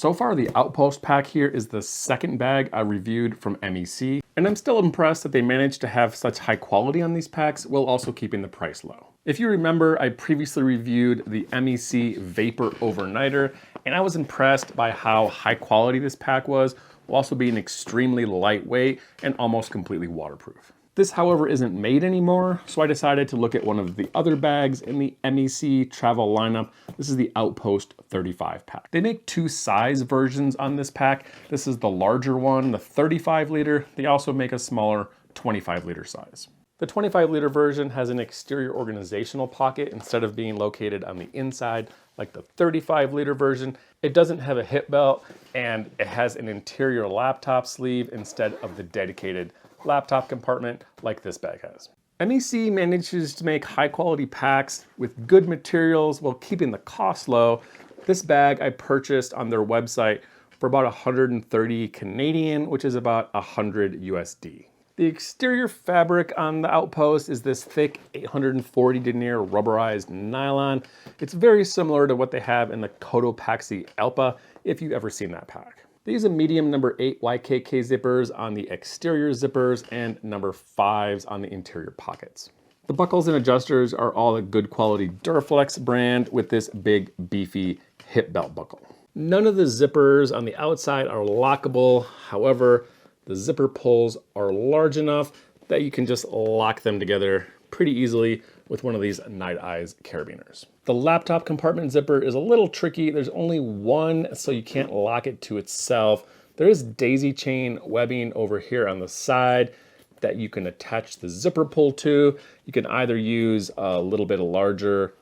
So far, the Outpost pack here is the second bag I reviewed from MEC, and I'm still impressed that they managed to have such high quality on these packs while also keeping the price low. If you remember, I previously reviewed the MEC Vapor Overnighter, and I was impressed by how high quality this pack was, while also being extremely lightweight and almost completely waterproof. This, however, isn't made anymore, so I decided to look at one of the other bags in the MEC travel lineup. This is the Outpost 35 pack. They make two size versions on this pack. This is the larger one, the 35 liter. They also make a smaller 25 liter size. The 25 liter version has an exterior organizational pocket instead of being located on the inside like the 35 liter version. It doesn't have a hip belt, and it has an interior laptop sleeve instead of the dedicated laptop compartment like this bag has. MEC manages to make high quality packs with good materials while keeping the cost low. This bag I purchased on their website for about 130 Canadian, which is about 100 USD. The exterior fabric on the Outpost is this thick 840 denier rubberized nylon. It's very similar to what they have in the Cotopaxi Alpa, if you've ever seen that pack. They use a medium number 8 YKK zippers on the exterior zippers and number 5s on the interior pockets. The buckles and adjusters are all a good quality Duraflex brand with this big beefy hip belt buckle. None of the zippers on the outside are lockable. However, the zipper pulls are large enough that you can just lock them together pretty easily with one of these Night Eyes carabiners. The laptop compartment zipper is a little tricky. There's only one, so you can't lock it to itself. There is daisy chain webbing over here on the side that you can attach the zipper pull to. You can either use a little bit larger,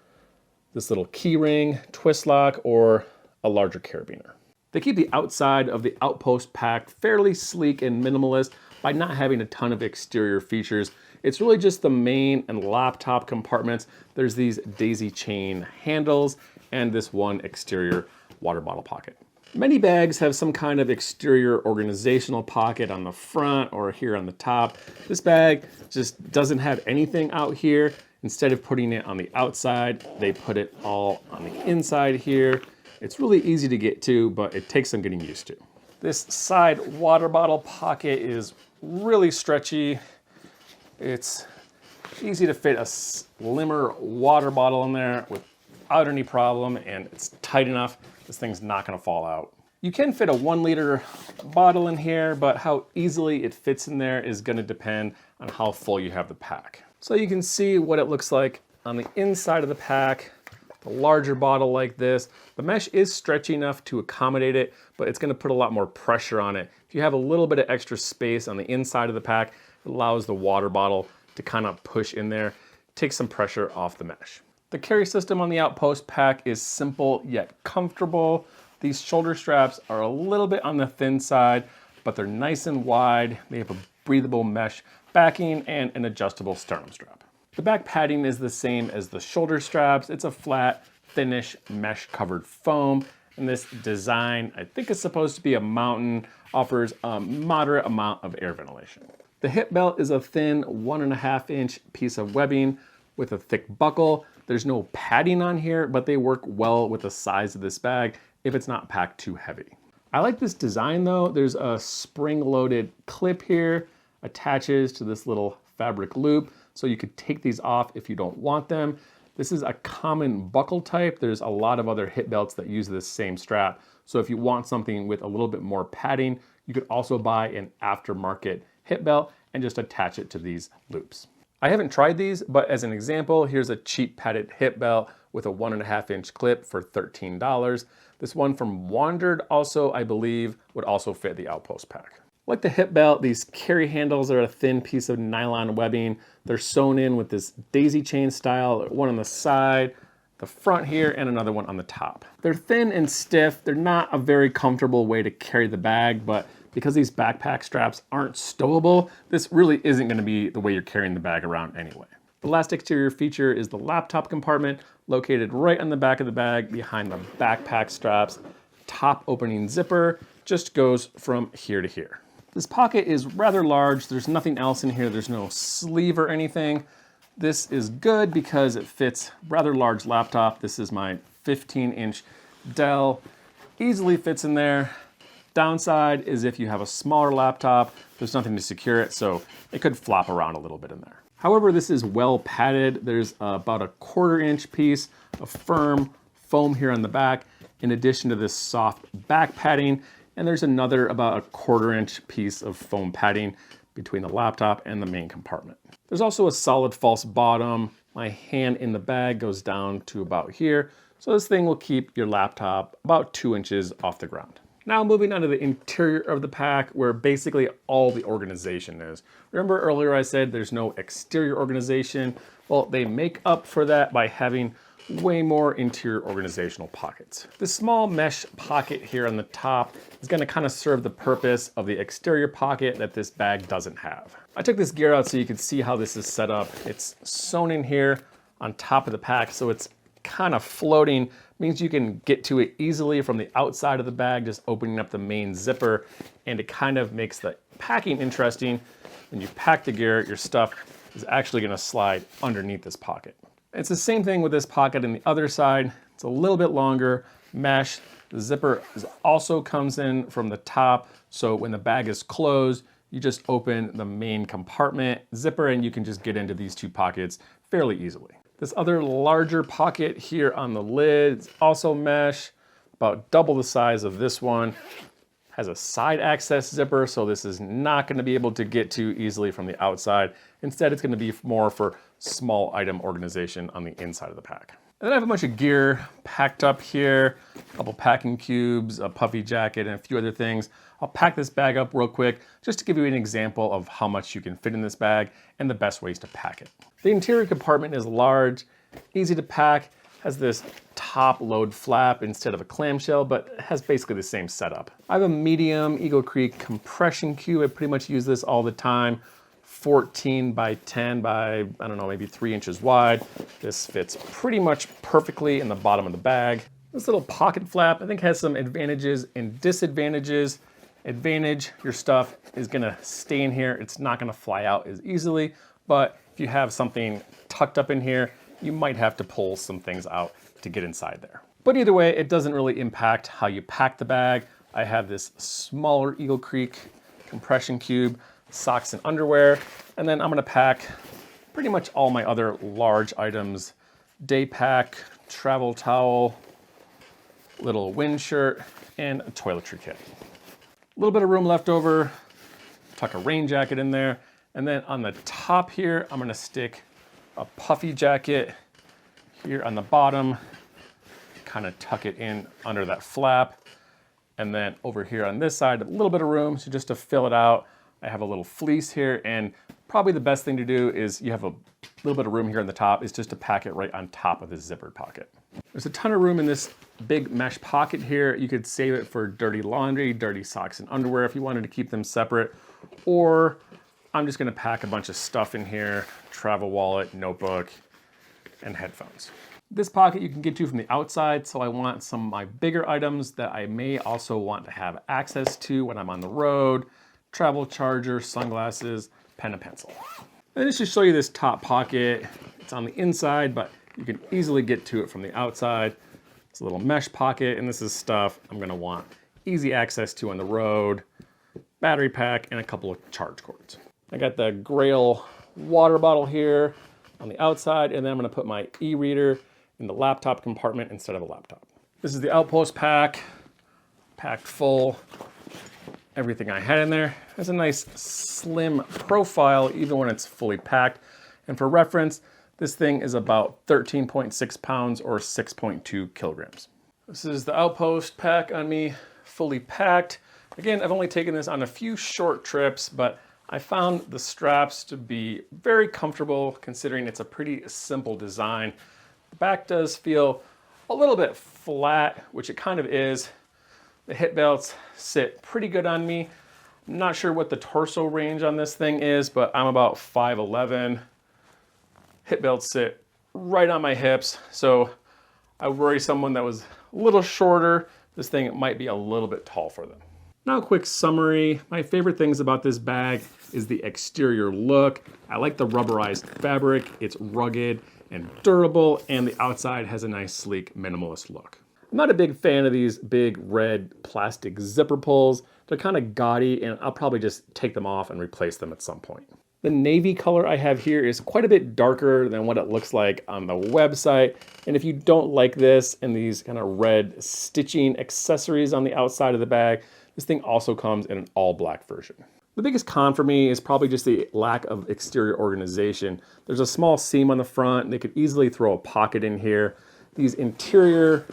this little key ring, twist lock, or a larger carabiner. They keep the outside of the Outpost pack fairly sleek and minimalist by not having a ton of exterior features. It's really just the main and laptop compartments. There's these daisy chain handles and this one exterior water bottle pocket. Many bags have some kind of exterior organizational pocket on the front or here on the top. This bag just doesn't have anything out here. Instead of putting it on the outside, they put it all on the inside here. It's really easy to get to, but it takes some getting used to. This side water bottle pocket is really stretchy. It's easy to fit a slimmer water bottle in there without any problem, and it's tight enough. This thing's not gonna fall out. You can fit a 1 liter bottle in here, but how easily it fits in there is gonna depend on how full you have the pack. So you can see what it looks like on the inside of the pack. A larger bottle like this. The mesh is stretchy enough to accommodate it, but it's gonna put a lot more pressure on it. If you have a little bit of extra space on the inside of the pack, it allows the water bottle to kind of push in there, take some pressure off the mesh. The carry system on the Outpost pack is simple yet comfortable. These shoulder straps are a little bit on the thin side, but they're nice and wide. They have a breathable mesh backing and an adjustable sternum strap. The back padding is the same as the shoulder straps. It's a flat, thinnish, mesh-covered foam. And this design, I think it's supposed to be a mountain, offers a moderate amount of air ventilation. The hip belt is a thin 1.5 inch piece of webbing with a thick buckle. There's no padding on here, but they work well with the size of this bag if it's not packed too heavy. I like this design though. There's a spring-loaded clip here, attaches to this little fabric loop. So you could take these off if you don't want them. This is a common buckle type. There's a lot of other hip belts that use this same strap. So if you want something with a little bit more padding, you could also buy an aftermarket hip belt and just attach it to these loops. I haven't tried these, but as an example, here's a cheap padded hip belt with a 1.5 inch clip for $13. This one from Wandered also, I believe, would also fit the Outpost pack. Like the hip belt, these carry handles are a thin piece of nylon webbing. They're sewn in with this daisy chain style, one on the side, the front here, and another one on the top. They're thin and stiff. They're not a very comfortable way to carry the bag, but because these backpack straps aren't stowable, this really isn't gonna be the way you're carrying the bag around anyway. The last exterior feature is the laptop compartment located right on the back of the bag behind the backpack straps. Top opening zipper just goes from here to here. This pocket is rather large. There's nothing else in here. There's no sleeve or anything. This is good because it fits rather large laptop. This is my 15-inch Dell, easily fits in there. Downside is if you have a smaller laptop, there's nothing to secure it, so it could flop around a little bit in there. However, this is well padded. There's about a 1/4-inch piece of firm foam here on the back, in addition to this soft back padding, and there's another about a 1/4-inch piece of foam padding between the laptop and the main compartment. There's also a solid false bottom. My hand in the bag goes down to about here, so this thing will keep your laptop about 2 inches off the ground. Now moving on to the interior of the pack, where basically all the organization is. Remember earlier I said there's no exterior organization? Well, they make up for that by having way more interior organizational pockets. This small mesh pocket here on the top is going to kind of serve the purpose of the exterior pocket that this bag doesn't have. I took this gear out so you can see how this is set up. It's sewn in here on top of the pack, so it's kind of floating, means you can get to it easily from the outside of the bag, just opening up the main zipper, and it kind of makes the packing interesting. When you pack the gear, your stuff is actually going to slide underneath this pocket. It's the same thing with this pocket on the other side. It's a little bit longer, mesh. The zipper also comes in from the top, so when the bag is closed, you just open the main compartment zipper and you can just get into these two pockets fairly easily. This other larger pocket here on the lid is also mesh, about double the size of this one. Has a side access zipper, so this is not going to be able to get to easily from the outside. Instead, it's going to be more for small item organization on the inside of the pack. And then I have a bunch of gear packed up here, a couple packing cubes, a puffy jacket, and a few other things. I'll pack this bag up real quick just to give you an example of how much you can fit in this bag and the best ways to pack it. The interior compartment is large, easy to pack, has this top load flap instead of a clamshell, but has basically the same setup. I have a medium Eagle Creek compression cube. I pretty much use this all the time. 14 by 10 by, I don't know, maybe 3 inches wide. This fits pretty much perfectly in the bottom of the bag. This little pocket flap, I think, has some advantages and disadvantages. Advantage, your stuff is gonna stay in here. It's not gonna fly out as easily, but if you have something tucked up in here, you might have to pull some things out to get inside there. But either way, it doesn't really impact how you pack the bag. I have this smaller Eagle Creek compression cube, socks and underwear, and then I'm gonna pack pretty much all my other large items. Day pack, travel towel, little wind shirt, and a toiletry kit. A little bit of room left over, tuck a rain jacket in there, and then on the top here, I'm gonna stick a puffy jacket here on the bottom, kind of tuck it in under that flap. And then over here on this side, a little bit of room, so just to fill it out, I have a little fleece here, and probably the best thing to do is you have a little bit of room here on the top, is just to pack it right on top of this zippered pocket. There's a ton of room in this big mesh pocket here. You could save it for dirty laundry, dirty socks and underwear if you wanted to keep them separate, or I'm just gonna pack a bunch of stuff in here, travel wallet, notebook, and headphones. This pocket you can get to from the outside, so I want some of my bigger items that I may also want to have access to when I'm on the road, travel charger, sunglasses, pen and pencil. And just to show you this top pocket, it's on the inside, but you can easily get to it from the outside. It's a little mesh pocket, and this is stuff I'm gonna want easy access to on the road, battery pack, and a couple of charge cords. I got the Grail water bottle here on the outside, and then I'm gonna put my e-reader in the laptop compartment instead of a laptop. This is the Outpost pack, packed full. Everything I had in there has a nice slim profile even when it's fully packed. And for reference, this thing is about 13.6 pounds or 6.2 kilograms. This is the Outpost pack on me, fully packed. Again, I've only taken this on a few short trips, but I found the straps to be very comfortable considering it's a pretty simple design. The back does feel a little bit flat, which it kind of is. The hip belts sit pretty good on me. I'm not sure what the torso range on this thing is, but I'm about 5'11". Hip belts sit right on my hips, so I worry someone that was a little shorter, this thing might be a little bit tall for them. Now a quick summary. My favorite things about this bag is the exterior look. I like the rubberized fabric. It's rugged and durable, and the outside has a nice, sleek, minimalist look. I'm not a big fan of these big red plastic zipper pulls. They're kind of gaudy, and I'll probably just take them off and replace them at some point. The navy color I have here is quite a bit darker than what it looks like on the website. And if you don't like this and these kind of red stitching accessories on the outside of the bag, this thing also comes in an all black version. The biggest con for me is probably just the lack of exterior organization. There's a small seam on the front. They could easily throw a pocket in here. These interior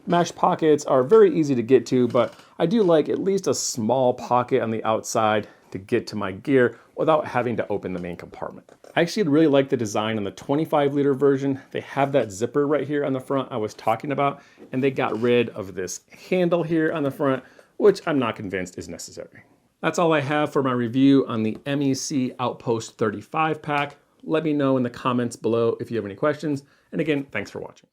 mesh pockets are very easy to get to, but I do like at least a small pocket on the outside to get to my gear without having to open the main compartment. I actually really like the design on the 25-liter version. They have that zipper right here on the front I was talking about, and they got rid of this handle here on the front, which I'm not convinced is necessary. That's all I have for my review on the MEC Outpost 35 pack. Let me know in the comments below if you have any questions. And again, thanks for watching.